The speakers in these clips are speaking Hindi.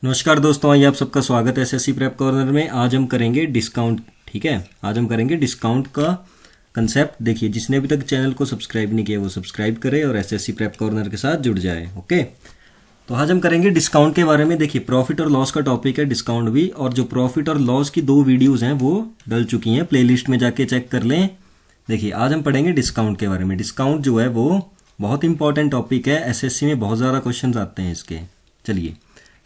नमस्कार दोस्तों, आइए आप सबका स्वागत है एसएससी प्रेप कॉर्नर में। आज हम करेंगे डिस्काउंट। ठीक है, आज हम करेंगे डिस्काउंट का कंसेप्ट। देखिए, जिसने अभी तक चैनल को सब्सक्राइब नहीं किया वो सब्सक्राइब करे और एसएससी प्रेप कॉर्नर के साथ जुड़ जाए। ओके, तो आज हम करेंगे डिस्काउंट के बारे में। देखिए, प्रॉफिट और लॉस का टॉपिक है डिस्काउंट भी, और जो प्रॉफिट और लॉस की 2 वीडियोज़ हैं वो डल चुकी हैं, प्लेलिस्ट में जाके चेक कर लें। देखिए, आज हम पढ़ेंगे डिस्काउंट के बारे में। डिस्काउंट जो है वो बहुत इंपॉर्टेंट टॉपिक है, एसएससी में बहुत ज़्यादा क्वेश्चन आते हैं इसके। चलिए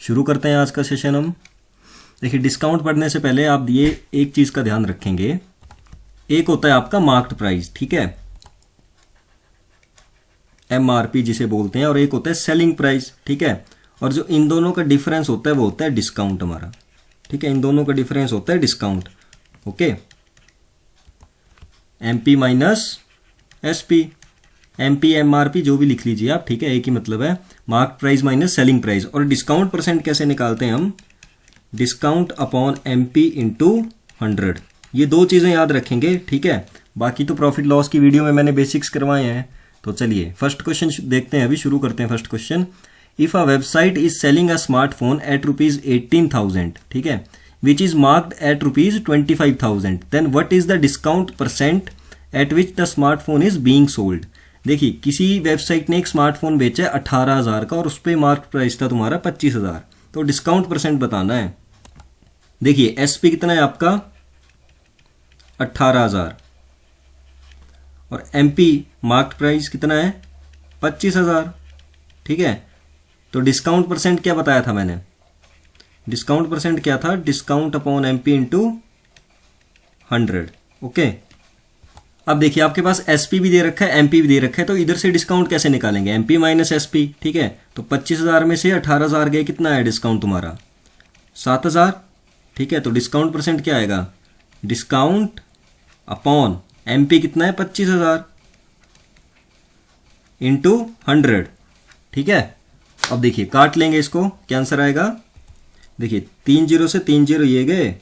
शुरू करते हैं आज का सेशन हम। देखिए, डिस्काउंट पढ़ने से पहले आप ये एक चीज़ का ध्यान रखेंगे। एक होता है आपका मार्क्ड प्राइस, ठीक है, एमआरपी जिसे बोलते हैं, और एक होता है सेलिंग प्राइस, ठीक है। और जो इन दोनों का डिफरेंस होता है वो होता है डिस्काउंट हमारा, ठीक है। इन दोनों का डिफरेंस होता है discount. Okay, MP minus SP, MP MRP जो भी लिख लीजिए आप, ठीक है, एक ही मतलब है। Mark price minus selling price. और डिस्काउंट परसेंट कैसे निकालते हैं हम? Discount upon MP into 100। ये 2 चीज़ें याद रखेंगे, ठीक है। बाकी तो प्रॉफिट लॉस की वीडियो में मैंने बेसिक्स करवाए हैं। तो चलिए फर्स्ट क्वेश्चन देखते हैं, अभी शुरू करते हैं first question. If a website is selling a smartphone at ₹18,000, ठीक है, which is marked at ₹25,000, then what is the discount percent at which the smartphone is being sold. देखिए, किसी वेबसाइट ने एक स्मार्टफोन बेचा 18,000 का और उस पर मार्क प्राइस था तुम्हारा 25,000, तो डिस्काउंट परसेंट बताना है। देखिए, एसपी कितना है आपका 18,000, और एमपी मार्क प्राइस कितना है 25,000, ठीक है। तो डिस्काउंट परसेंट क्या बताया था मैंने? डिस्काउंट परसेंट क्या था? Discount upon MP into 100। Okay, अब देखिए आपके पास एसपी भी दे रखा है, एमपी भी दे रखा है, तो इधर से डिस्काउंट कैसे निकालेंगे? एमपी माइनस एसपी, ठीक है। तो 25,000 में से 18,000 गए, कितना है डिस्काउंट तुम्हारा? 7,000, ठीक है। तो डिस्काउंट परसेंट क्या आएगा? डिस्काउंट अपॉन एमपी कितना है 25,000 इंटू 100, ठीक है। अब देखिए काट लेंगे इसको, क्या आंसर आएगा? देखिए 3 जीरो से 3 जीरो ये गए,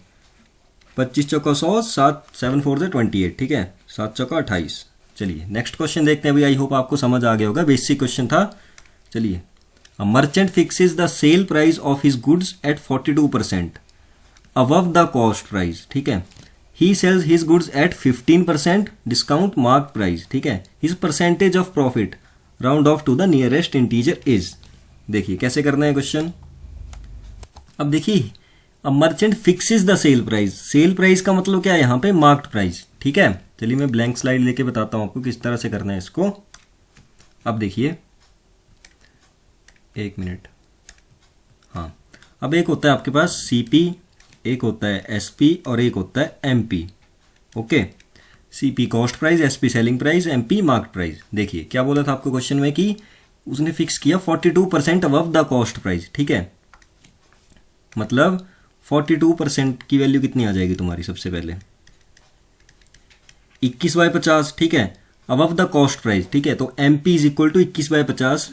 25 चौका 100, 7 7 4 से 28, ठीक है, 7 चौका 28। चलिए नेक्स्ट क्वेश्चन देखते हैं। अभी आई होप आपको समझ आ गया होगा, बेसिक क्वेश्चन था। चलिए, a merchant fixes the sale price of his goods at 42% above the cost price, ठीक है। He sells his goods at 15% discount mark price, ठीक है। His percentage of profit round off to the nearest integer is. देखिए कैसे करना है क्वेश्चन। अब देखिए, अब merchant fixes the sale price. Sale price का मतलब क्या है यहाँ पे? मार्क्ड प्राइस, ठीक है। चलिए मैं ब्लैंक स्लाइड लेके बताता हूँ आपको किस तरह से करना है इसको। अब देखिए, एक मिनट, हाँ। अब एक होता है आपके पास सीपी, एक होता है एसपी और एक होता है MP. Okay, CP cost price, SP selling price, MP marked price. देखिए क्या बोला था आपको क्वेश्चन में कि उसने फिक्स किया 42% अबव द कॉस्ट प्राइस, ठीक है। मतलब 42% की वैल्यू कितनी आ जाएगी तुम्हारी? सबसे पहले 21/50, ठीक है, अबव द कॉस्ट प्राइस, ठीक है। तो एमपी इज इक्वल टू 21/50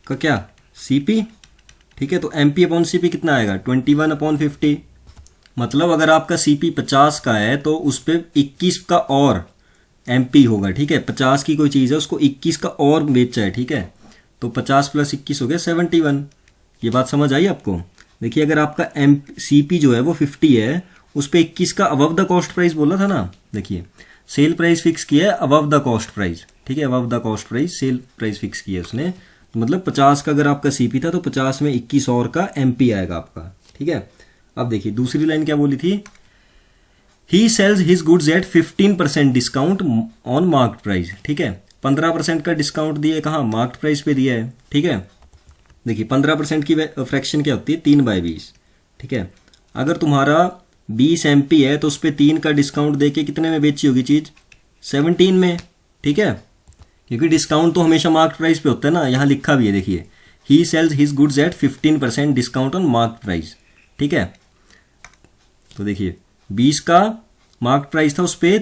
का क्या? सीपी, ठीक है। तो एमपी अपॉन सीपी कितना आएगा? 21/50। मतलब अगर आपका सीपी 50 का है तो उस पर 21 का और एमपी होगा, ठीक है। 50 की कोई चीज़ है, उसको 21 का और बेचा है, ठीक है। तो 50 + 21 हो गया 71। ये बात समझ आई आपको? देखिए, अगर आपका एम सीपी जो है वो 50 है, उस पर 21 का अबव द कॉस्ट प्राइस बोला था ना। देखिए, सेल प्राइस फिक्स किया है अबव द कॉस्ट प्राइस, ठीक है। Above the cost price sale price fix किया है उसने, तो मतलब 50 का अगर आपका सीपी था तो 50 में 21 और का एमपी आएगा आपका, ठीक है। अब देखिए दूसरी लाइन क्या बोली थी? He sells his goods at 15% discount on marked price, ठीक है। 15% का डिस्काउंट दिए कहाँ? मार्क्ड प्राइस पे दिया है, ठीक है। देखिए 15% की फ्रैक्शन क्या होती है? 3/20, ठीक है। अगर तुम्हारा 20 एमपी है तो उस पर 3 का डिस्काउंट देके कितने में बेची होगी चीज़? 17 में, ठीक है। क्योंकि डिस्काउंट तो हमेशा मार्क प्राइस पे होता है ना, यहाँ लिखा भी है। देखिए, he sells his goods at 15% discount on mark price, ठीक है। तो देखिए 20 का मार्क प्राइस था, उस पर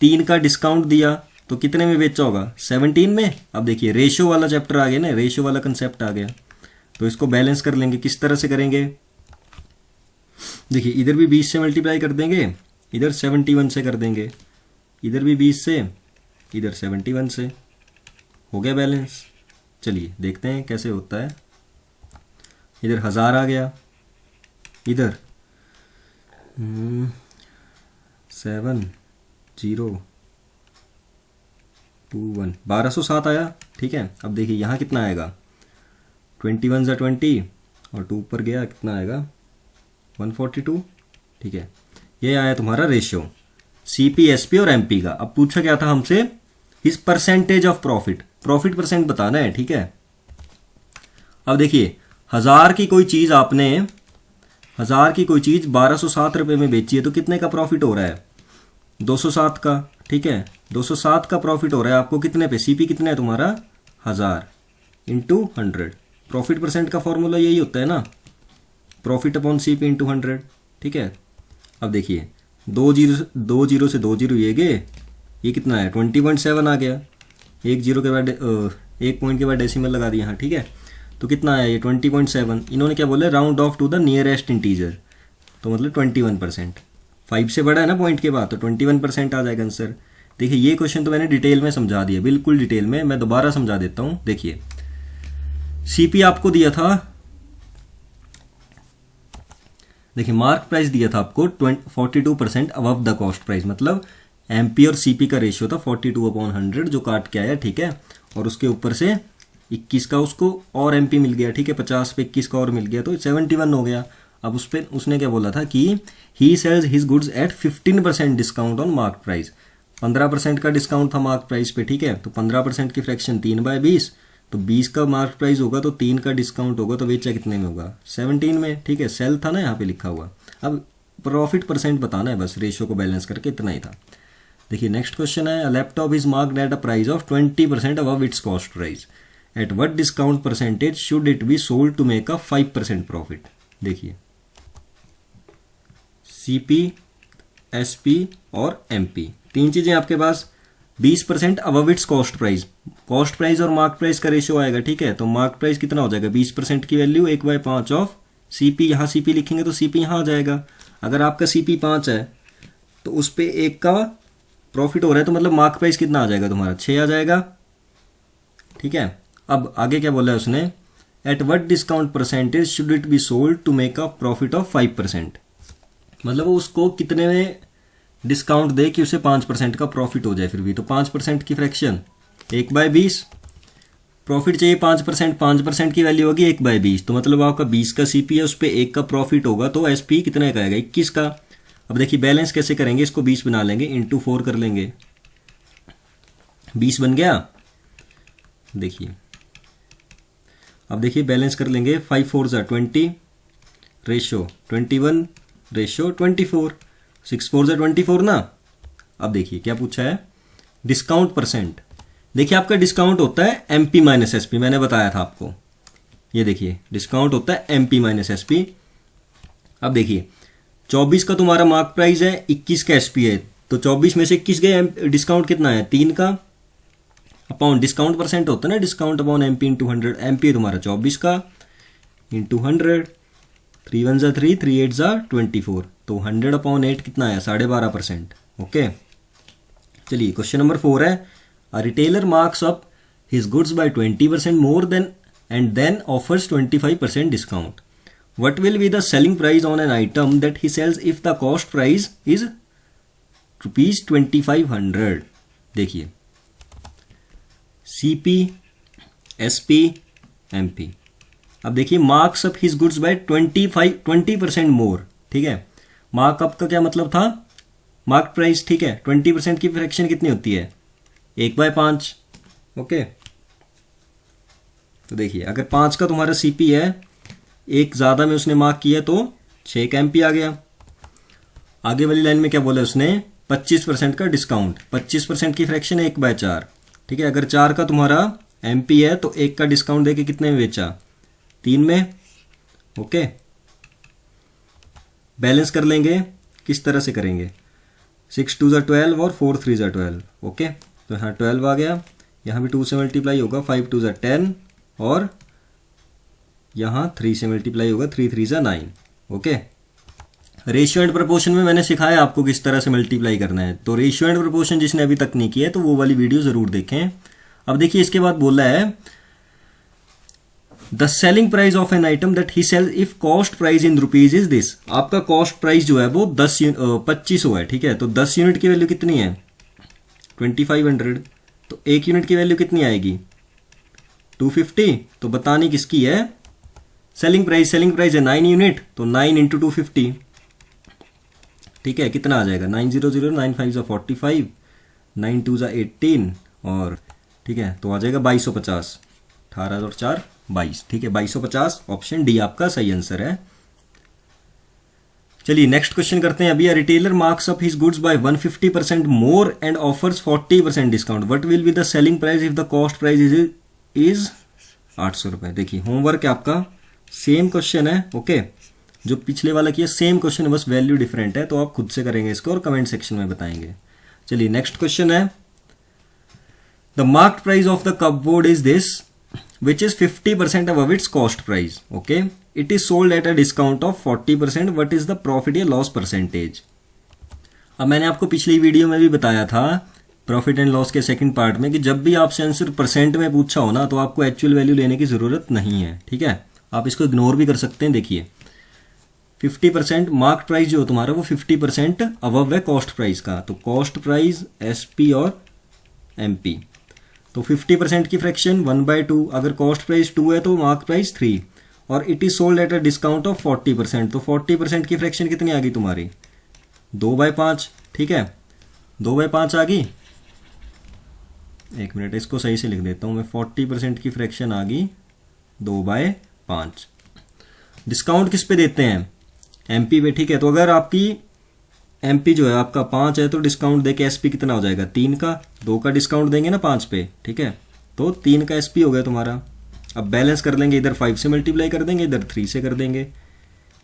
3 का डिस्काउंट दिया तो कितने में बेचा होगा? 17 में। अब देखिए रेशो वाला चैप्टर आ गया ना, रेशो वाला कंसेप्ट आ गया। तो इसको बैलेंस कर लेंगे, किस तरह से करेंगे? देखिए, इधर भी 20 से मल्टीप्लाई कर देंगे, इधर 71 से कर देंगे, इधर भी 20 से, इधर 71 से, हो गया बैलेंस। चलिए देखते हैं कैसे होता है। इधर 1000 आ गया, इधर 7021 1207 आया। ठीक है, अब देखिए यहाँ कितना आएगा, 21 ज़ा 20 और 2 ऊपर गया, कितना आएगा 142। ठीक है, ये आया तुम्हारा रेशियो सीपी, एसपी और एमपी का। अब पूछा क्या था हमसे, इस percentage of profit, profit percent बताना है। ठीक है, अब देखिए 1000 की कोई चीज़ आपने 1000 की कोई चीज़ 1207 रुपये में बेची है तो कितने का प्रॉफिट हो रहा है, 207 का। ठीक है, 207 का प्रॉफिट हो रहा है आपको कितने पे, सीपी कितने है तुम्हारा 1000 इंटू 100। प्रॉफिट परसेंट का फॉर्मूला यही होता है ना, प्रॉफिट अपॉन सीपी इंटू 100। ठीक है, अब देखिए 2 जीरो से 2 जीरो ये गए, ये कितना है 20.7 आ गया, 1 जीरो के बाद 1 पॉइंट के बाद डेसिमल लगा दिया यहाँ। ठीक है, तो कितना आया ये 20.7। इन्होंने क्या बोला, round off to the nearest integer, तो मतलब 21%। 5 से बड़ा है ना पॉइंट के बाद, तो 21% आ जाएगा आंसर। देखिए ये क्वेश्चन तो मैंने डिटेल में समझा दिया, बिल्कुल डिटेल में, मैं दोबारा समझा देता हूँ। देखिए सीपी आपको दिया था, देखिए मार्क प्राइस दिया था आपको 42% अबव द कॉस्ट प्राइस, मतलब एमपी और सीपी का रेशियो था 42/100 जो काट के आया। ठीक है, और उसके ऊपर से 21 का उसको और एमपी मिल गया। ठीक है, 50 पे 21 का और मिल गया तो 71 हो गया। अब उस पर उसने क्या बोला था कि he sells his goods at 15% discount on mark price, 15% का डिस्काउंट था मार्क प्राइस पे। ठीक है, तो 15% की फ्रैक्शन 3/20, तो 20 का मार्क प्राइस होगा तो 3 का डिस्काउंट होगा, तो बेचा कितने में होगा 17 में। ठीक है, सेल था ना यहाँ पे लिखा हुआ। अब प्रॉफिट परसेंट बताना है बस, रेशियो को बैलेंस करके, इतना ही था। देखिए नेक्स्ट क्वेश्चन है, laptop is marked at a price of 20% above its cost price, at what discount percentage should it be sold to make a 5% profit. देखिए सीपी, एसपी और एमपी, तीन चीजें आपके पास। 20% above its cost price, cost price और मार्क प्राइस का रेशियो आएगा। ठीक है, तो मार्क प्राइस कितना हो जाएगा, 20% की वैल्यू 1/5 ऑफ सीपी, यहाँ सीपी लिखेंगे तो सीपी यहाँ आ जाएगा। अगर आपका सीपी 5 है तो उस पर 1 का प्रॉफिट हो रहा है, तो मतलब मार्क प्राइस कितना आ जाएगा तुम्हारा 6 आ जाएगा। ठीक है, अब आगे क्या बोला है उसने, at what discount percentage should it be sold to make a profit of 5%, मतलब वो उसको कितने में डिस्काउंट दे कि उसे 5% का प्रॉफिट हो जाए फिर भी। तो 5% की फ्रैक्शन 1/20, प्रॉफिट चाहिए 5%, 5% की वैल्यू होगी 1/20, तो मतलब आपका 20 का सीपी है, उस पर 1 का प्रॉफिट होगा, तो एसपी कितने का आएगा 21 का। अब देखिए बैलेंस कैसे करेंगे, इसको 20 बना लेंगे, इंटू 4 कर लेंगे, 20 बन गया। देखिए अब देखिए बैलेंस कर लेंगे, 5 4 ज़ा 20, रेशियो 21, रेशियो 24, 6 4 ज़ा 24 ना। अब देखिए क्या पूछा है, डिस्काउंट परसेंट। देखिए आपका डिस्काउंट होता है एमपी माइनस एसपी, मैंने बताया था आपको, ये देखिए डिस्काउंट होता है एमपी माइनस एसपी। अब देखिए 24 का तुम्हारा मार्क प्राइस है, 21 का एसपी है, तो 24 में से 21 गए, डिस्काउंट कितना है 3 का, अपॉन डिस्काउंट परसेंट होता है ना, discount upon MP into 100, MP है तुम्हारा 24 का इंटू 100, 3 1 ज़ा 3, 3 8 ज़ा 24, तो 100/8 कितना आया 12.5%। ओके, चलिए क्वेश्चन नंबर 4 है, a retailer marks up his goods by 20% more than and then offers 25% discount, what will be the selling price on an item that he sells if the cost price is ₹2500। देखिए CP, SP, MP। अब देखिए marks up his goods by 20% मोर। ठीक है, मार्कअप का क्या मतलब था, मार्क प्राइस। ठीक है, 20% की फ्रैक्शन कितनी होती है 1/5। ओके, तो देखिए अगर 5 का तुम्हारा CP है, एक ज़्यादा में उसने मार्क किया तो 6 का एमपी आ गया। आगे वाली लाइन में क्या बोला उसने, 25% का डिस्काउंट, 25% की फ्रैक्शन 1/4। ठीक है, अगर 4 का तुम्हारा एमपी है तो 1 का डिस्काउंट देके कितने में बेचा 3 में। ओके, बैलेंस कर लेंगे, किस तरह से करेंगे, 6 2 ज़ा 12 और 4 3 ज़ा 12। ओके, तो यहाँ 12 आ गया, यहाँ भी 2 से मल्टीप्लाई होगा, 5 2 ज़ा 10 और यहाँ 3 से मल्टीप्लाई होगा, 3 3 ज़ा 9। ओके, रेशियो एंड प्रपोर्शन में मैंने सिखाया आपको किस तरह से मल्टीप्लाई करना है, तो रेशियो एंड प्रपोर्शन जिसने अभी तक नहीं किया है तो वो वाली वीडियो ज़रूर देखें। अब देखिए इसके बाद बोला है the selling price of an item that he sell if cost price in rupees is this. आपका कॉस्ट प्राइस जो है वो 2500 है, ठीक है। तो 10 यूनिट की वैल्यू कितनी है 2500, तो 1 यूनिट की वैल्यू कितनी आएगी 250। तो बतानी किसकी है सेलिंग प्राइस है 9 यूनिट, तो 9 इंटू 250, ठीक है। कितना आ जाएगा 900, 9 5 45, 9 2 18 और ठीक है, तो आ जाएगा 2250, 18 और 4 22, ठीक है। 2250 ऑप्शन डी आपका सही आंसर है। चलिए नेक्स्ट क्वेश्चन करते हैं अभी। अ retailer marks up his goods bye 150% more and offers 40% discount, what will be the selling price if the cost price is 800 रुपए। देखिए होमवर्क आपका सेम क्वेश्चन है, ओके। जो पिछले वाला किया सेम क्वेश्चन है, बस वैल्यू डिफरेंट है, तो आप खुद से करेंगे इसको और कमेंट सेक्शन में बताएंगे। चलिए नेक्स्ट क्वेश्चन है, the marked price of the cupboard is this which is 50% above its cost price, okay, it is sold at a discount of 40%, what is the profit या loss percentage। अब मैंने आपको पिछली वीडियो में भी बताया था प्रॉफिट एंड लॉस के सेकंड पार्ट में कि जब भी आपसे आंसर परसेंट में पूछा हो ना तो आपको एक्चुअल वैल्यू लेने की जरूरत नहीं है, ठीक है। आप इसको इग्नोर भी कर सकते हैं। देखिए 50% मार्क प्राइस जो तुम्हारा वो 50% अबव है कॉस्ट प्राइस का, तो कॉस्ट प्राइस एसपी और एमपी, तो 50% की फ्रैक्शन 1/2, अगर कॉस्ट प्राइस 2 है तो मार्क प्राइस 3, और it is sold at a discount of 40%, तो 40% की फ्रैक्शन कितनी आ गई तुम्हारी 2/5, ठीक है। 2/5 आ गई, एक मिनट इसको सही से लिख देता हूं मैं, 40% की फ्रैक्शन आ गई 2/5। डिस्काउंट किस पे देते हैं एमपी पे, ठीक है। तो अगर आपकी एमपी जो है आपका 5 है तो डिस्काउंट देके एसपी कितना हो जाएगा 3 का, 2 का डिस्काउंट देंगे ना 5 पे, ठीक है, तो 3 का एसपी हो गया तुम्हारा। अब बैलेंस कर लेंगे, इधर 5 से मल्टीप्लाई कर देंगे, इधर 3 से कर देंगे,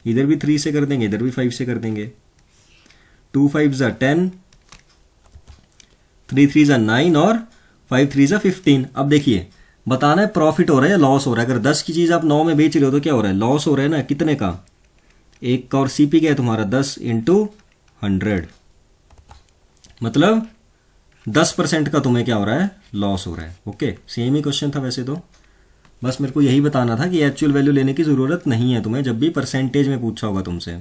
इधर भी 3 से कर देंगे, इधर भी 5 से कर देंगे। 2 5 10, 3 3 9 और 5 3 15। अब देखिए बताना है प्रॉफिट हो रहा है या लॉस हो रहा है। अगर 10 की चीज आप 9 में बेच रहे हो तो क्या हो रहा है लॉस हो रहा है ना, कितने का 1 का, और सीपी क्या है तुम्हारा 10 इंटू 100, मतलब 10% का तुम्हें क्या हो रहा है लॉस हो रहा है, ओके। सेम ही क्वेश्चन था वैसे तो, बस मेरे को यही बताना था कि एक्चुअल वैल्यू लेने की जरूरत नहीं है तुम्हें जब भी परसेंटेज में पूछा होगा तुमसे।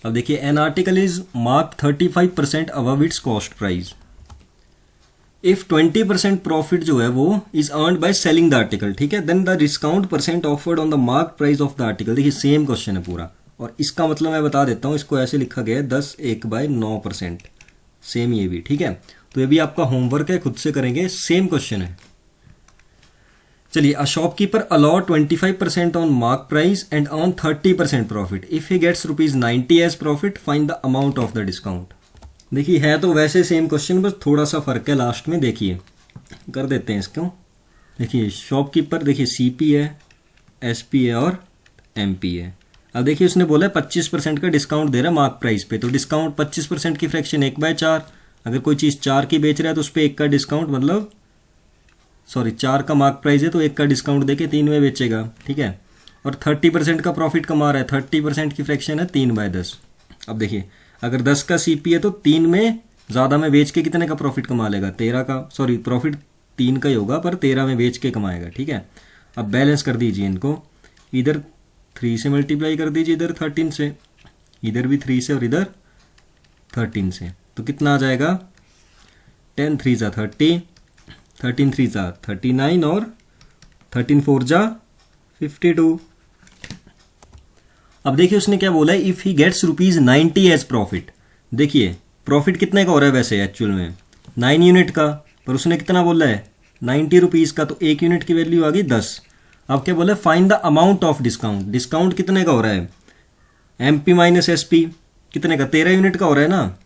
अब देखिए an article is mark 35% above its cost price, if 20% profit जो है वो is earned by selling the article, ठीक है, then the discount percent offered on the mark price of the article. देखिए सेम क्वेश्चन है पूरा, और इसका मतलब मैं बता देता हूं, इसको ऐसे लिखा गया है 10 1/9%, सेम ये भी, ठीक है। तो ये भी आपका होमवर्क है, खुद से करेंगे, सेम क्वेश्चन है। चलिए, a shopkeeper allow 25% on mark price and on 30% profit, if he gets ₹90 as profit, find the amount of the discount. देखिए है तो वैसे सेम क्वेश्चन, बस थोड़ा सा फर्क है लास्ट में, देखिए कर देते हैं इसको। देखिए शॉपकीपर, देखिए सीपी है, एसपी है और एमपी है। अब देखिए उसने बोला 25% का डिस्काउंट दे रहा है मार्क प्राइस पे, तो डिस्काउंट 25% की फ्रैक्शन 1/4, अगर कोई चीज़ 4 की बेच रहा है तो उस पर 1 का डिस्काउंट, मतलब सॉरी 4 का मार्क प्राइस है तो 1 का डिस्काउंट देके 3 में बेचेगा, ठीक है। और 30% का प्रॉफिट कमा रहा है, 30% की फ्रैक्शन है 3/10। अब देखिए अगर 10 का सीपी है तो 3 में ज़्यादा में बेच के कितने का प्रॉफिट कमा लेगा 13 का, सॉरी प्रॉफिट 3 का ही होगा पर 13 में बेच के कमाएगा, ठीक है। अब बैलेंस कर दीजिए इनको, इधर 3 से मल्टीप्लाई कर दीजिए, इधर 13 से, इधर भी 3 से और इधर 13 से, तो कितना आ जाएगा 10 3 जा 30, 13 3 जा 39 और 13 4 जा 52। अब देखिए उसने क्या बोला है, if he gets ₹90 as profit. देखिए प्रॉफिट कितने का हो रहा है वैसे एक्चुअल में 9 यूनिट का, पर उसने कितना बोला है 90 रुपीज़ का, तो 1 यूनिट की वैल्यू आ गई 10। अब क्या बोला, find the amount of discount. Discount कितने का हो रहा है एमपी माइनस एसपी, कितने का 13 यूनिट का हो रहा है ना,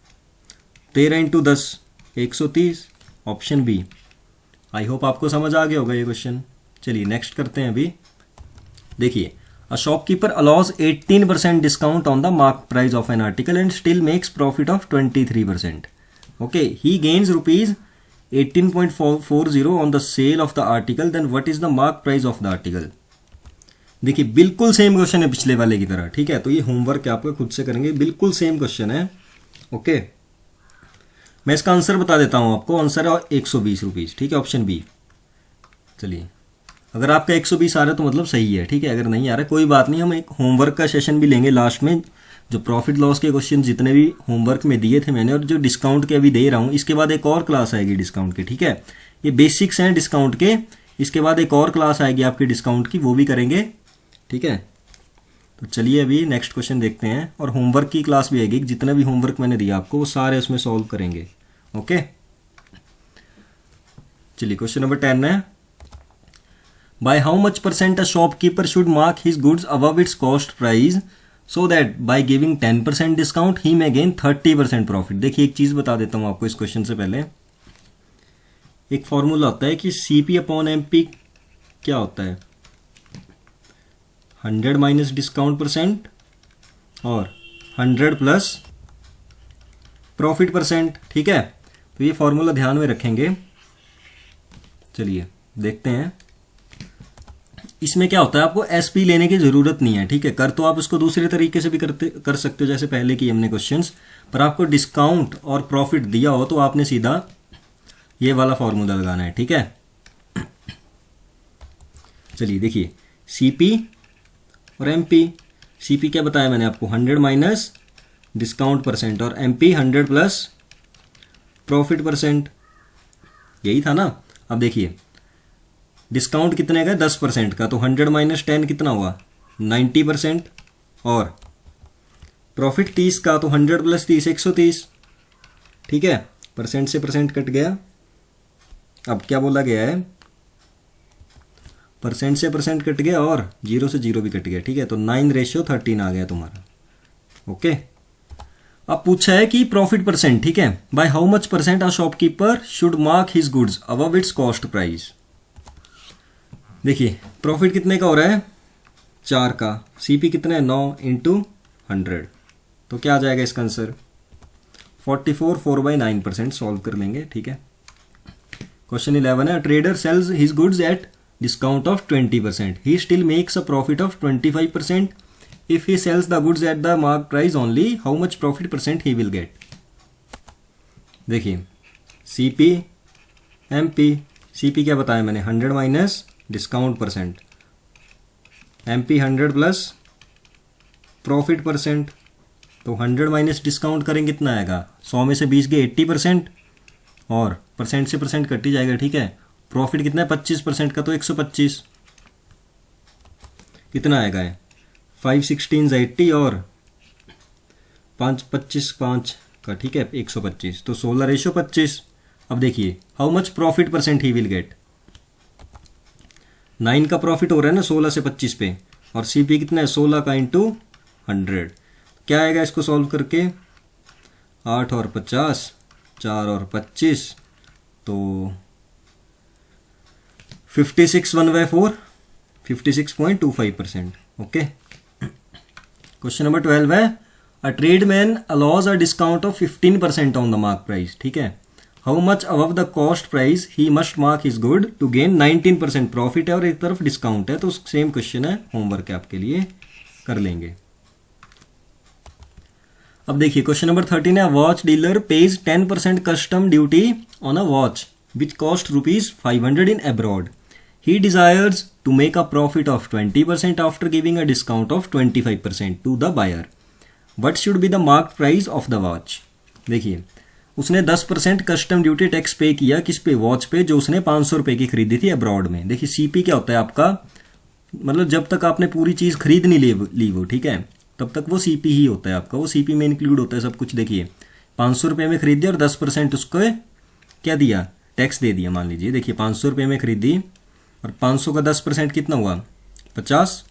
13 into 10 130, option B. I hope आपको समझ आ गया होगा ये क्वेश्चन। चलिए नेक्स्ट करते हैं अभी। देखिए a shopkeeper allows 18% discount on the mark price of an article and still makes profit of 23%, okay. He gains ₹18.40 on the sale of the article, then what is the mark price of the article. देखिए बिल्कुल सेम क्वेश्चन है पिछले वाले की तरह, ठीक है। तो ये होमवर्क आपका खुद से करेंगे, बिल्कुल सेम क्वेश्चन है, ओके। मैं इसका आंसर बता देता हूं आपको, आंसर है ₹120, ठीक है, ऑप्शन बी। चलिए अगर आपका 120 आ रहा है तो मतलब सही है, ठीक है। अगर नहीं आ रहा है कोई बात नहीं, हम एक होमवर्क का सेशन भी लेंगे लास्ट में, जो प्रॉफिट लॉस के क्वेश्चन जितने भी होमवर्क में दिए थे मैंने और जो डिस्काउंट के अभी दे रहा हूँ, इसके बाद एक और क्लास आएगी डिस्काउंट के, ठीक है। ये बेसिक्स हैं डिस्काउंट के, इसके बाद एक और क्लास आएगी आपकी डिस्काउंट की, वो भी करेंगे, ठीक है। तो चलिए अभी नेक्स्ट क्वेश्चन देखते हैं, और होमवर्क की क्लास भी आएगी, जितना भी होमवर्क मैंने दिया आपको वो सारे उसमें सॉल्व करेंगे, ओके। चलिए क्वेश्चन नंबर 10 है, by how much percent a shopkeeper should mark his goods above its cost price so that by giving 10% discount he may gain 30% profit. देखिए एक चीज बता देता हूं आपको इस क्वेश्चन से पहले, एक फॉर्मूला होता है कि सीपी अपॉन एमपी क्या होता है, 100 माइनस डिस्काउंट परसेंट और 100 प्लस प्रॉफिट परसेंट, ठीक है। तो ये फॉर्मूला ध्यान में रखेंगे। चलिए देखते हैं, इसमें क्या होता है, आपको एसपी लेने की जरूरत नहीं है, ठीक है। कर तो आप उसको दूसरे तरीके से भी कर सकते हो, जैसे पहले की हमने क्वेश्चंस, पर आपको डिस्काउंट और प्रॉफिट दिया हो तो आपने सीधा ये वाला फॉर्मूला लगाना है, ठीक है। चलिए देखिए, सीपी और एमपी, सीपी क्या बताया मैंने आपको, 100 माइनस डिस्काउंट परसेंट, और एमपी 100 प्लस प्रॉफिट परसेंट, यही था ना। अब देखिए डिस्काउंट कितने का, 10% का, तो 100 माइनस 10 कितना हुआ, 90%, और प्रॉफिट 30 का, तो 100 प्लस 30 130, ठीक है। परसेंट से परसेंट कट गया। अब क्या बोला गया है, परसेंट से परसेंट कट गया और 0 से 0 भी कट गया, ठीक है। तो 9:13 आ गया तुम्हारा, ओके। अब पूछा है कि प्रॉफिट परसेंट, ठीक है, by how much percent a shopkeeper should mark his goods above its cost price. देखिए प्रॉफिट कितने का हो रहा है, 4 का, सीपी कितना है, 9 इंटू 100, तो क्या आ जाएगा इसका आंसर, 44 4/9%। सॉल्व कर लेंगे, ठीक है। क्वेश्चन 11 है, trader sells his goods at discount of 20%, he still makes a profit of 25%, if he sells the goods at the mark price only, how much profit percent he will get. देखिए सीपी एमपी, सीपी क्या बताया मैंने, 100 minus discount percent, MP 100 plus profit percent, तो 100 माइनस डिस्काउंट करेंगे कितना आएगा, 100 में से 20 गए 80%, और परसेंट से परसेंट कट ही जाएगा, ठीक है। प्रॉफिट कितना है 25% का, तो 125, कितना आएगा है 5 16 80, और 5 25 5 का, ठीक है, 125, तो 16:25। अब देखिए how much profit percent he will gate, 9 का प्रॉफिट हो रहा है ना 16 से 25 पे, और सीपी कितना है 16 का इंटू 100, क्या आएगा इसको सॉल्व करके, 8 और 50, 4 और 25, तो 56 1/4, 56.25%, ओके। क्वेश्चन नंबर 12 है, a tradesman allows a discount of 15% on the mark price, ठीक है। How much above the cost price he must mark his good to gain 19% profit है, और एक तरफ डिस्काउंट है, तो सेम क्वेश्चन है, होमवर्क है आपके लिए, कर लेंगे। अब देखिए क्वेश्चन नंबर 13 है, watch dealer pays 10% custom duty on a watch which cost ₹500 in abroad, he desires to make a profit of 20% after giving a discount of 25% to the buyer, what should be the mark price of the watch. देखिए उसने 10% कस्टम ड्यूटी टैक्स पे किया, किस पे, वॉच पे, जो उसने 500 रुपए की खरीदी थी अब्रॉड में। देखिए सीपी क्या होता है आपका, मतलब जब तक आपने पूरी चीज खरीद नहीं ली वो, ठीक है, तब तक वो सीपी ही होता है आपका, वो सीपी में इंक्लूड होता है सब कुछ। देखिए 500 रुपये में खरीदी और 10% उसको क्या दिया, टैक्स दे दिया। मान लीजिए देखिए 500 रुपये में खरीदी और 500 का 10% कितना हुआ, 50,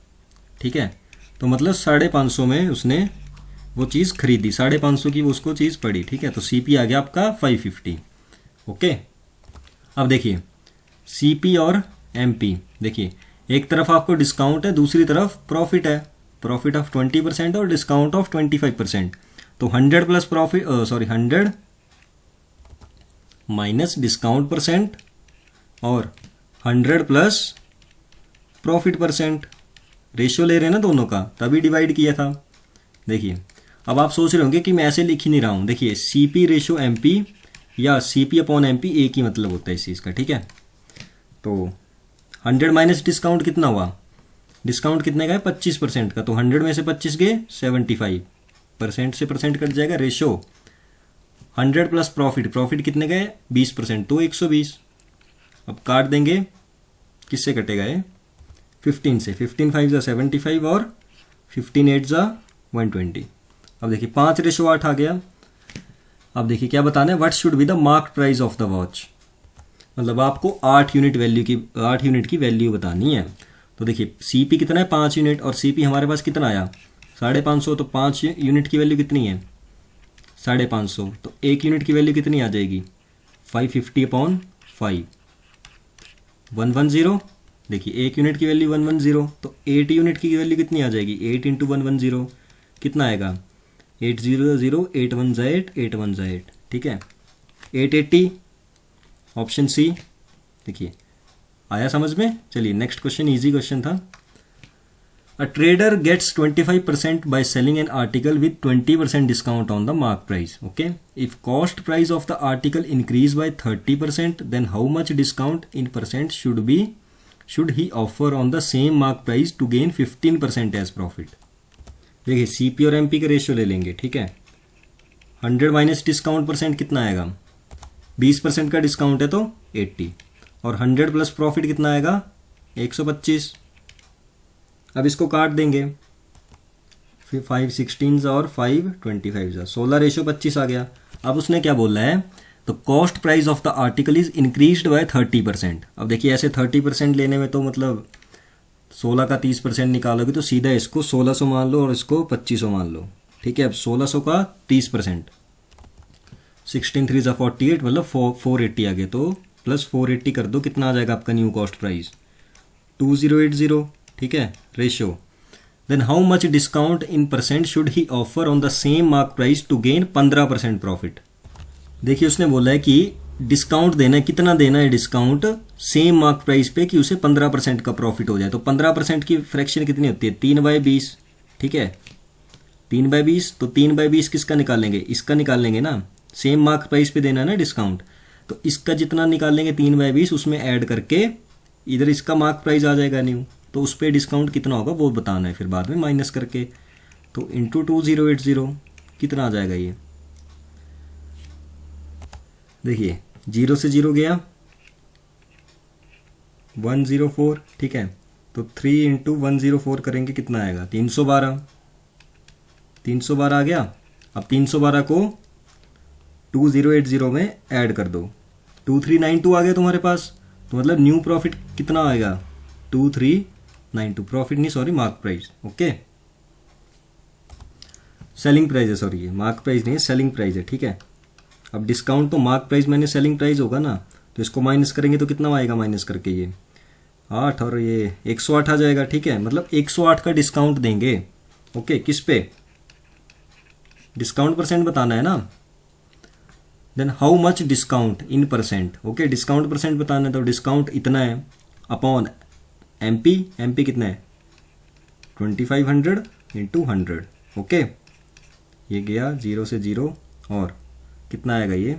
ठीक है। तो मतलब 550 में उसने वो चीज़ खरीदी, 550 की वो उसको चीज़ पड़ी, ठीक है। तो सीपी आ गया आपका 550, ओके। अब देखिए सीपी और एमपी, देखिए एक तरफ आपको डिस्काउंट है, दूसरी तरफ प्रॉफिट है, प्रॉफिट ऑफ 20% और डिस्काउंट ऑफ 25%, तो 100 plus profit, 100 minus discount percent और 100 प्लस प्रॉफिट परसेंट, रेशियो ले रहे हैं ना दोनों का, तभी डिवाइड किया था। देखिए अब आप सोच रहे होंगे कि मैं ऐसे लिख ही नहीं रहा हूं, देखिए सीपी रेशियो एमपी या सीपी अपॉन एमपी एक ही मतलब होता है इस चीज़ का, ठीक है। तो 100 माइनस डिस्काउंट कितना हुआ, डिस्काउंट कितने का है 25% का, तो 100 में से 25 गए 75%, से परसेंट कट जाएगा, रेशो 100 प्लस प्रॉफिट, प्रॉफिट कितने गए 20%, तो 120। अब काट देंगे, किससे कटेगा ये 15 से, 15 5 जा 75 और 15 8 जा 120। अब देखिए 5:8 आ गया। अब देखिए क्या बताना है, what should be the mark price of the watch, मतलब आपको 8 यूनिट की वैल्यू बतानी है। तो देखिए सीपी कितना है 5 यूनिट, और सीपी हमारे पास कितना आया 550, तो 5 यूनिट की वैल्यू कितनी है 550, तो 1 यूनिट की वैल्यू कितनी आ जाएगी 550/5 110। देखिए 1 यूनिट की वैल्यू 110, तो 8 यूनिट की वैल्यू कितनी आ जाएगी 8 × 110 कितना आएगा 8 0 0 8 1 8 8 1 8, ठीक है 880, ऑप्शन सी। देखिए आया समझ में। चलिए नेक्स्ट क्वेश्चन, इजी क्वेश्चन था। A trader gets 25% by selling an article with 20% discount on the mark price. Okay, if cost price of the article increase by 30%, then how much discount in percent should he offer on the same mark price to gain 15% as profit. देखिए सीपी और एमपी का रेशियो ले लेंगे, ठीक है 100 माइनस डिस्काउंट परसेंट कितना आएगा 20% का डिस्काउंट है तो 80, और 100 प्लस प्रॉफिट कितना आएगा 125। अब इसको काट देंगे, फिर 5 16 और 5 25 16:25 आ गया। अब उसने क्या बोला है, तो cost price of the article is increased by 30%। अब देखिए ऐसे 30% लेने में तो मतलब 16 का 30% निकालोगे तो सीधा इसको 1600 मान लो और इसको 2500 मान लो, ठीक है। अब 1600 का 30%, 16 3 = 48, मतलब 480 आ गए, तो प्लस 480 कर दो, कितना आ जाएगा आपका न्यू कॉस्ट प्राइस 2080, ठीक है ratio. Then how much discount in percent should he offer on the same mark price to gain 15% profit. देखिए उसने बोला है कि डिस्काउंट देना है, कितना देना है डिस्काउंट सेम मार्क प्राइस पे कि उसे 15% का प्रॉफिट हो जाए। तो 15% की फ्रैक्शन कितनी होती है 3/20, ठीक है 3/20, तो 3/20 किसका निकालेंगे, इसका निकाल लेंगे ना, सेम मार्क प्राइस पे देना है ना डिस्काउंट, तो इसका जितना निकालेंगे 3/20 उसमें ऐड करके इधर इसका मार्क प्राइस आ जाएगा न्यू, तो उस पर डिस्काउंट कितना होगा वो बताना है, फिर बाद में माइनस करके, तो इंटू 2080 कितना आ जाएगा ये, देखिए 0 से 0 गया 104, ठीक है, तो 3 × 104 करेंगे कितना आएगा 312 आ गया। अब 312 को 2080 में ऐड कर दो, 2392 आ गया तुम्हारे पास, तो मतलब न्यू प्रॉफिट कितना आएगा 2392, प्रॉफिट नहीं sorry mark price, okay selling price है, सॉरी ये मार्क प्राइस नहीं है सेलिंग प्राइस है, ठीक है। अब डिस्काउंट तो मार्क प्राइस मैंने सेलिंग प्राइस होगा ना, तो इसको माइनस करेंगे तो कितना आएगा माइनस करके ये 8 और ये 108 आ जाएगा, ठीक है, मतलब 108 का डिस्काउंट देंगे, ओके किस पे डिस्काउंट परसेंट बताना है ना। Then how much discount in percent, okay discount percent बताना है, तो डिस्काउंट इतना है अपॉन एमपी कितना है 2500 × 100, ओके ये गया 0 से 0 और कितना आएगा ये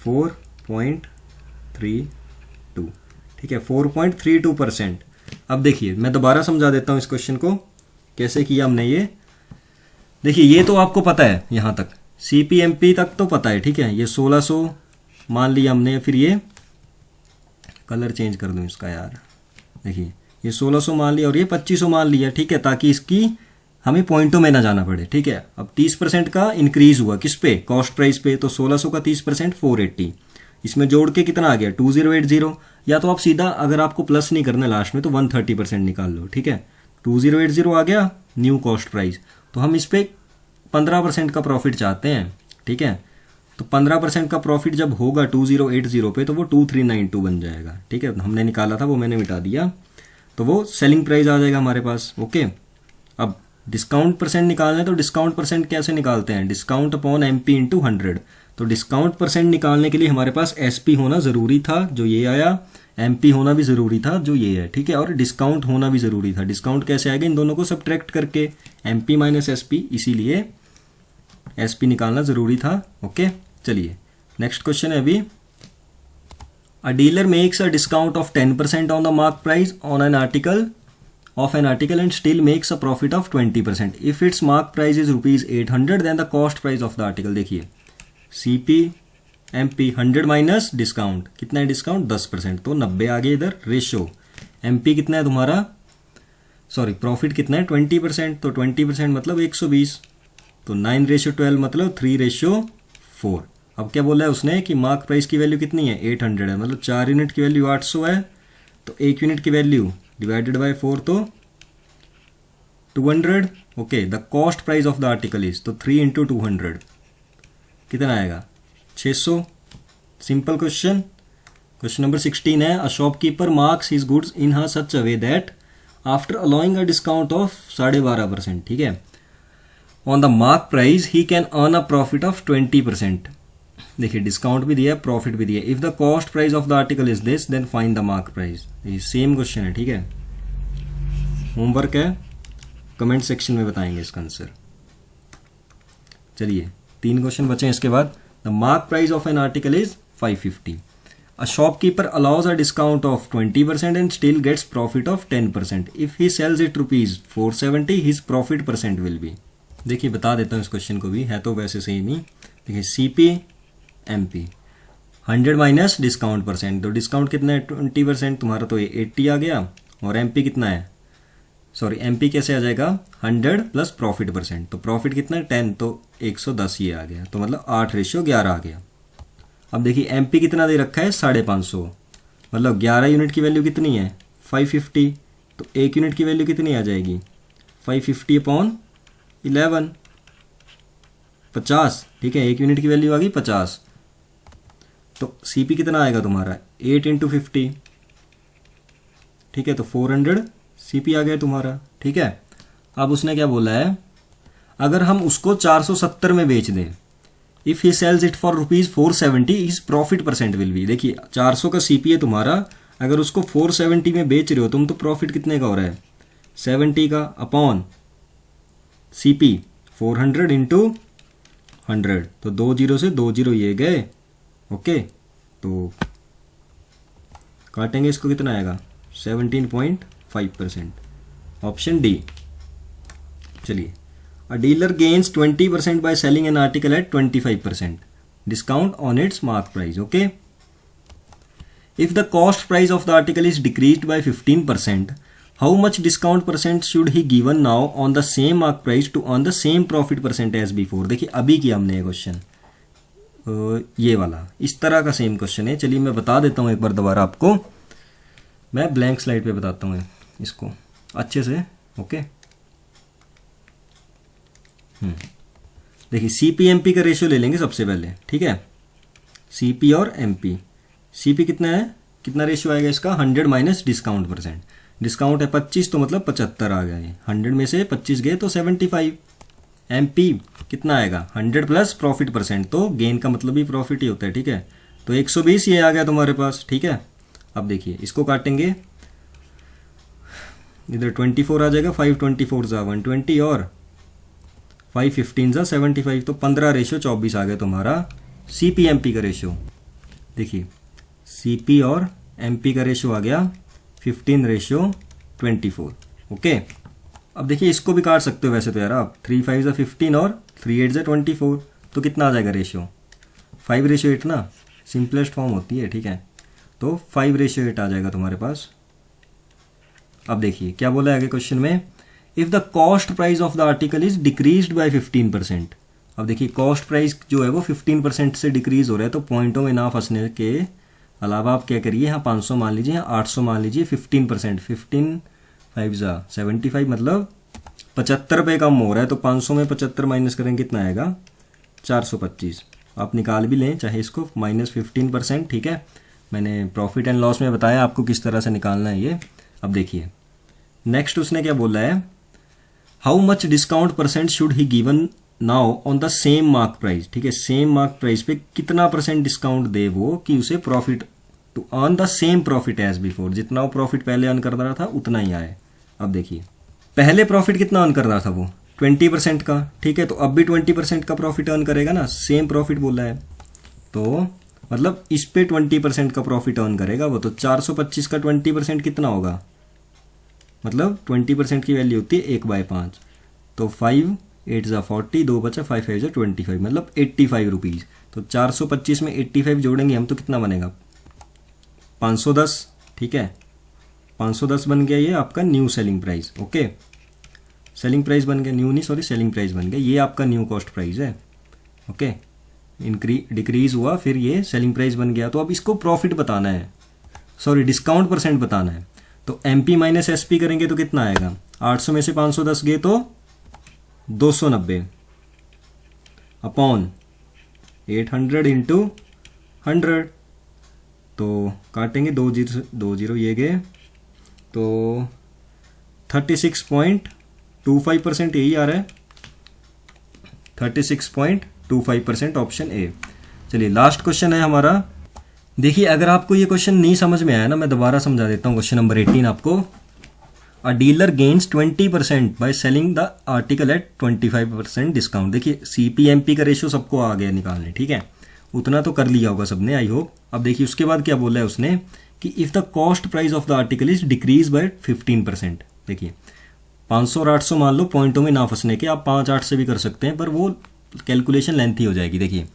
4.32, ठीक है 4.32%। अब देखिए मैं दोबारा समझा देता हूं इस क्वेश्चन को कैसे किया हमने ये। देखिए ये तो आपको पता है, यहां तक सीपीएमपी तक तो पता है, ठीक है, ये 1600 मान लिया हमने, फिर ये कलर चेंज कर दूं इसका यार, देखिए ये 1600 मान लिया और ये 2500 मान लिया, ठीक है, ताकि इसकी हमें पॉइंटों में ना जाना पड़े, ठीक है। अब 30% का इंक्रीज हुआ किस पे कॉस्ट प्राइस पे, तो 1600 का 30% 480, इसमें जोड़ के कितना आ गया 2080, या तो आप सीधा अगर आपको प्लस नहीं करना लास्ट में तो 130% निकाल लो, ठीक है 2080 आ गया न्यू कॉस्ट प्राइस, तो हम इस पे 15% का प्रॉफिट चाहते हैं, ठीक है, तो 15% का प्रॉफिट जब होगा 2080 पे तो वो 2392 बन जाएगा, ठीक है, हमने निकाला था वो मैंने मिटा दिया, तो वो सेलिंग प्राइस आ जाएगा हमारे पास, ओके। अब डिस्काउंट परसेंट निकालना है, तो डिस्काउंट परसेंट कैसे निकालते हैं, डिस्काउंट अपॉन एमपी × 100, तो डिस्काउंट परसेंट निकालने के लिए हमारे पास एसपी होना ज़रूरी था जो ये आया, एमपी होना भी ज़रूरी था जो ये है, ठीक है, और डिस्काउंट होना भी ज़रूरी था। डिस्काउंट कैसे आएगा, इन दोनों को सब्ट्रैक्ट करके एमपी माइनस एसपी, इसीलिए एसपी निकालना ज़रूरी था, ओके। चलिए नेक्स्ट क्वेश्चन है अभी a dealer makes a discount of 10% on the mark price on an article and still makes a profit of 20%. If its mark price is ₹800 then the cost price of the article. देखिए CP MP 100 माइनस डिस्काउंट, कितना है डिस्काउंट 10%, तो 90 आ गया इधर. रेशो MP कितना है तुम्हारा, सॉरी प्रॉफिट कितना है 20%, तो 20% मतलब 120, तो 9:12 मतलब 3:4. अब क्या बोला है उसने कि मार्क प्राइस की वैल्यू कितनी है 800 है, मतलब 4 यूनिट की वैल्यू 800 है, तो 1 यूनिट की वैल्यू डिवाइडेड बाय 4 तो 200. Okay, the cost price of the article is, तो 3 × 200 कितना आएगा 600. Simple question. क्वेश्चन नंबर 16 है, a shopkeeper marks his goods in her such a way that after allowing a discount of 12.5%, ठीक है, on the mark price he can earn a profit of 20%. देखिए डिस्काउंट भी दिया है, प्रॉफिट भी दिया है. If the cost price of the article is this then find the mark price. ये सेम क्वेश्चन है, ठीक है, होमवर्क है, कमेंट सेक्शन में बताएंगे इसका आंसर. चलिए 3 क्वेश्चन बचे हैं इसके बाद. The mark price of an article is 550. A shopkeeper allows a discount of 20% and still gets profit of 10%. If he sells it ₹470 his profit percent will be. देखिए बता देता हूँ इस क्वेश्चन को भी, है तो वैसे सेम ही. देखिए CP MP 100 minus discount percent, तो डिस्काउंट कितना है 20%, तुम्हारा तो ये 80 आ गया. और MP कितना है, सॉरी MP कैसे आ जाएगा 100 प्लस प्रॉफिट परसेंट, तो प्रॉफिट कितना है 10, तो 110 ये आ गया, तो मतलब 8:11 आ गया. अब देखिए MP कितना दे रखा है 550, मतलब 11 यूनिट की वैल्यू कितनी है 550, तो 1 यूनिट की वैल्यू कितनी आ जाएगी 550/11 50, ठीक है, 1 यूनिट की वैल्यू आ गई 50. तो CP कितना आएगा तुम्हारा 8 × 50, ठीक है, तो 400 CP आ गया तुम्हारा, ठीक है. अब उसने क्या बोला है, अगर हम उसको 470 में बेच दें, if he sells it for ₹470 his profit percent will be. देखिए 400 का CP है तुम्हारा, अगर उसको 470 में बेच रहे हो तुम, तो प्रॉफिट कितने का हो रहा है 70 का, अपॉन CP 400 × 100, तो 2 0 से 2 0 ये गए. ओके, तो काटेंगे इसको, कितना आएगा 17.5%, ऑप्शन डी. चलिए, a dealer gains 20% by selling an article at 25% discount on its mark price. Okay, if the cost price of the article is decreased by 15%, how much discount percent should he given now on the same mark price to earn the same profit percent as before. देखिए अभी किया हमने ये क्वेश्चन, ये वाला इस तरह का सेम क्वेश्चन है. चलिए मैं बता देता हूँ एक बार दोबारा आपको, मैं ब्लैंक स्लाइड पे बताता हूँ इसको अच्छे से. ओके, देखिए CP MP का रेशियो ले लेंगे सबसे पहले, ठीक है, CP और MP. CP कितना है, कितना रेशियो आएगा इसका 100 माइनस डिस्काउंट परसेंट. डिस्काउंट है 25, तो मतलब 75 आ गया है, 100 में से 25 गए तो 75. MP कितना आएगा 100 प्लस प्रॉफिट परसेंट, तो गेन का मतलब भी प्रॉफिट ही होता है, ठीक है, तो 120 ये आ गया तुम्हारे पास, ठीक है. अब देखिए इसको काटेंगे, इधर 24 आ जाएगा, 5 24 जा 120 और 5 15 जा 75, तो 15:24 आ गया तुम्हारा CP MP का रेशियो. देखिए CP और MP का रेशियो आ गया 15:24. ओके, अब देखिए इसको भी काट सकते हो वैसे तो यार आप, 3 5 जा 15 और 3 8 जा 24, तो कितना आ जाएगा रेशियो 5:8 ना, सिंपलेस्ट फॉर्म होती है, ठीक है, तो 5:8 आ जाएगा तुम्हारे पास. अब देखिए क्या बोला है आगे क्वेश्चन में, if the cost price of the article is decreased by 15%. अब देखिए कॉस्ट प्राइस जो है वो 15% से डिक्रीज हो रहा है, तो पॉइंटों में ना फंसने के अलावा आप क्या करिए, यहाँ 500 मान लीजिए, यहाँ 800 मान लीजिए, 15%, 15 5 जा 75, मतलब 75 रुपये कम हो रहा है, तो 500 में 75 माइनस करेंगे कितना आएगा 425. आप निकाल भी लें चाहे इसको, -15%, ठीक है. मैंने प्रॉफिट एंड लॉस में बताया आपको किस तरह से निकालना है ये. अब देखिए नेक्स्ट उसने क्या बोला है, how much discount percent should he given now on the same mark price. ठीक है, सेम मार्क प्राइस पे कितना % डिस्काउंट दे वो कि उसे profit to earn the same profit as before, जितना वो प्रॉफिट पहले अर्न कर रहा था उतना ही आए. अब देखिए पहले प्रॉफिट कितना अर्न कर रहा था वो 20% का, ठीक है, तो अब भी 20% का प्रॉफिट अर्न करेगा ना, सेम प्रॉफिट बोला है, तो मतलब इस पे 20% का प्रॉफिट अर्न करेगा वो। तो 425 का 20% कितना होगा, मतलब 20% की वैल्यू होती है 1/5। तो 5 8 ज़ा 40, 2 बचा, 5 5 ज़ा 25, मतलब 85 रुपीज़। तो 425 में 85 जोड़ेंगे हम तो कितना बनेगा, 510। ठीक है, 510 बन गया ये आपका new selling price. Okay, selling price बन गया, न्यू नहीं सॉरी सेलिंग प्राइस बन गया, ये आपका न्यू कॉस्ट प्राइस है। ओके, डिक्रीज हुआ फिर ये सेलिंग प्राइस बन गया। तो अब इसको प्रॉफिट बताना है, सॉरी डिस्काउंट परसेंट बताना है। तो MP माइनस SP करेंगे तो कितना आएगा, 800 में से 510 गए तो 290 अपॉन 800 इंटू 100। तो काटेंगे 2 जीरो ये गए, तो 36.25% यही आ रहा है, 36.25% ऑप्शन ए। चलिए लास्ट क्वेश्चन है हमारा। देखिए अगर आपको ये क्वेश्चन नहीं समझ में आया ना, मैं दोबारा समझा देता हूँ। क्वेश्चन नंबर 18 आपको, a dealer gains 20% by selling the article at 25% discount. देखिए CP/MP का रेशियो सबको आ गया निकालने, ठीक है, उतना तो कर लिया होगा सबने आई होप। अब देखिए उसके बाद क्या बोला है उसने कि if the cost price of the article is decrease by 15%। देखिए 500 और 800 मान लो, पॉइंटों में ना फंसने के, आप 5-8 से भी कर सकते हैं पर वो कैलकुलेशन लेंथी हो जाएगी। देखिए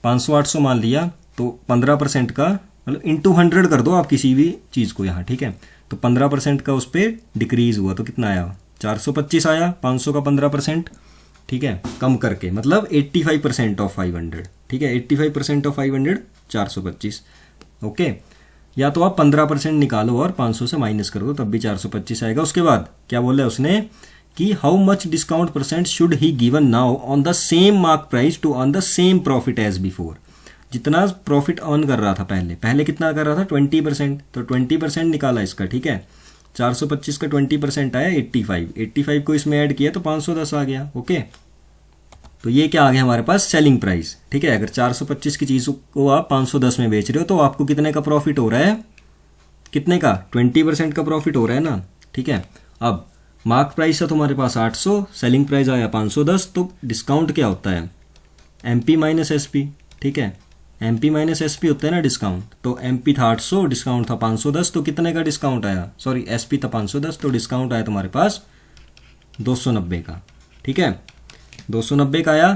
500-800 मान लिया तो 15% का मतलब इंटू 100 कर दो आप किसी भी चीज़ को यहाँ, ठीक है। तो 15% का उस पर डिक्रीज हुआ तो कितना आया, 425 आया, 500 का 15%, ठीक है, कम करके मतलब 85% ऑफ 500, ठीक है, 85% ऑफ 500 425। ओके, या तो आप 15% निकालो और 500 से माइनस कर दो तब भी 425 आएगा। उसके बाद क्या बोला है उसने कि how much discount percent should he given now on the same mark price to earn the same profit as before. जितना प्रॉफिट अर्न कर रहा था पहले कितना कर रहा था 20%, तो 20% निकाला इसका, ठीक है, 425 का 20% आया 85 को इसमें ऐड किया तो 510 आ गया। ओके, तो ये क्या आ गया हमारे पास, सेलिंग प्राइस, ठीक है। अगर 425 की चीज़ को आप 510 में बेच रहे हो तो आपको कितने का प्रॉफिट हो रहा है, कितने का, 20% का प्रॉफिट हो रहा है ना, ठीक है। अब मार्क प्राइस है तुम्हारे पास 800, सेलिंग प्राइस आया 510, तो डिस्काउंट क्या होता है, MP माइनस SP, ठीक है, MP माइनस SP होता है ना डिस्काउंट। तो MP था 800, डिस्काउंट था 510, तो कितने का डिस्काउंट आया, सॉरी SP था 510, तो डिस्काउंट आया तुम्हारे पास 290 का, ठीक है, 290 का आया।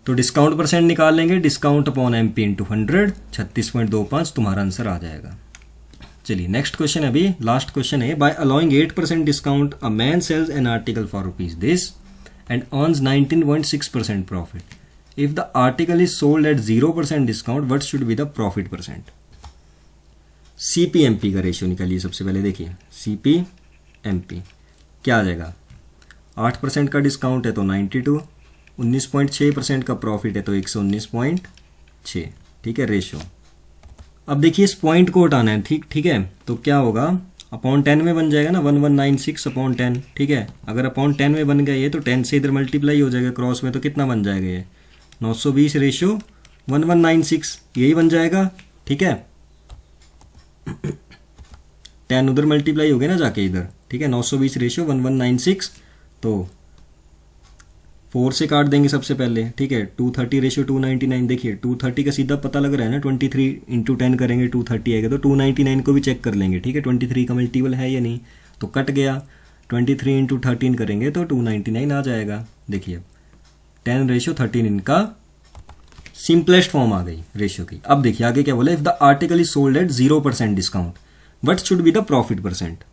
तो डिस्काउंट परसेंट निकाल लेंगे, डिस्काउंट अपॉन MP इंटू 100, 36.25 तुम्हारा आंसर आ जाएगा। चलिए नेक्स्ट क्वेश्चन है, अभी लास्ट क्वेश्चन है। By allowing 8% discount a man sells an article for rupees this and earns 19.6% profit. If the article is sold at 0% discount what should be the profit percent. CP/MP का रेशियो निकालिए सबसे पहले। देखिए CP/MP क्या आ जाएगा, 8% का डिस्काउंट है तो 92, 19.6% का प्रॉफिट है तो 119.6, ठीक है, रेशियो। अब देखिए इस पॉइंट को हटाना है, ठीक है, तो क्या होगा, अपॉन 10 में बन जाएगा ना, 1196 अपॉन 10, ठीक है। अगर अपॉन 10 में बन गया ये तो 10 से इधर मल्टीप्लाई हो जाएगा क्रॉस में, तो कितना बन जाएगा ये 920 रेशियो 1196, यही बन जाएगा, ठीक है। 10 उधर मल्टीप्लाई हो गया ना जाके इधर, ठीक है, 920 रेशियो 1196, तो 4 से काट देंगे सबसे पहले, ठीक है, 230 रेशियो 299। देखिए 230 का सीधा पता लग रहा है ना, 23 इंटू 10 करेंगे 230 आएगा, तो 299 को भी चेक कर लेंगे, ठीक है, 23 का मल्टीपल है या नहीं, तो कट गया। 23 इंटू 13 करेंगे तो 299 आ जाएगा। देखिए 10 रेशियो 13 इनका सिंपलेस्ट फॉर्म आ गई रेशियो की। अब देखिए आगे क्या बोला, if the article is sold at 0% discount what should be the profit percent.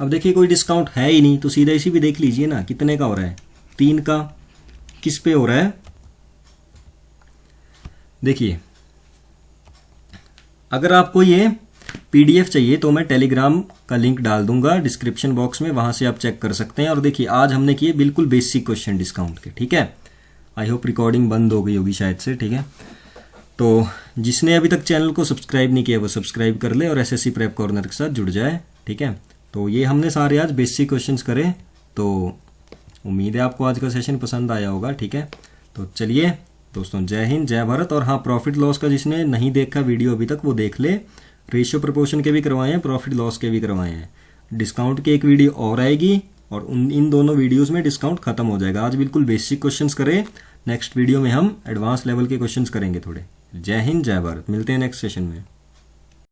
अब देखिए कोई डिस्काउंट है ही नहीं, तो सीधा इसी भी देख लीजिए ना, कितने का हो रहा है, 3 का, किस पे हो रहा है, देखिए अगर आपको ये PDF चाहिए तो मैं टेलीग्राम का लिंक डाल दूंगा डिस्क्रिप्शन बॉक्स में, वहां से आप चेक कर सकते हैं। और देखिए आज हमने किए बिल्कुल बेसिक क्वेश्चन डिस्काउंट के, ठीक है। आई होप रिकॉर्डिंग बंद हो गई होगी शायद से, ठीक है। तो जिसने अभी तक चैनल को सब्सक्राइब नहीं किया वो सब्सक्राइब कर ले और SSC प्रेप कॉर्नर के साथ जुड़ जाए, ठीक है। तो ये हमने सारे आज बेसिक क्वेश्चंस करे, तो उम्मीद है आपको आज का सेशन पसंद आया होगा, ठीक है। तो चलिए दोस्तों, जय हिंद जय भारत। और हाँ, प्रॉफिट लॉस का जिसने नहीं देखा वीडियो अभी तक वो देख ले, रेशियो प्रपोर्शन के भी करवाए हैं, प्रॉफिट लॉस के भी करवाए हैं। डिस्काउंट की एक वीडियो और आएगी और इन दोनों वीडियोस में डिस्काउंट खत्म हो जाएगा। आज बिल्कुल बेसिक क्वेश्चंस करें, नेक्स्ट वीडियो में हम एडवांस लेवल के क्वेश्चंस करेंगे थोड़े। जय हिंद जय भारत, मिलते हैं नेक्स्ट सेशन में।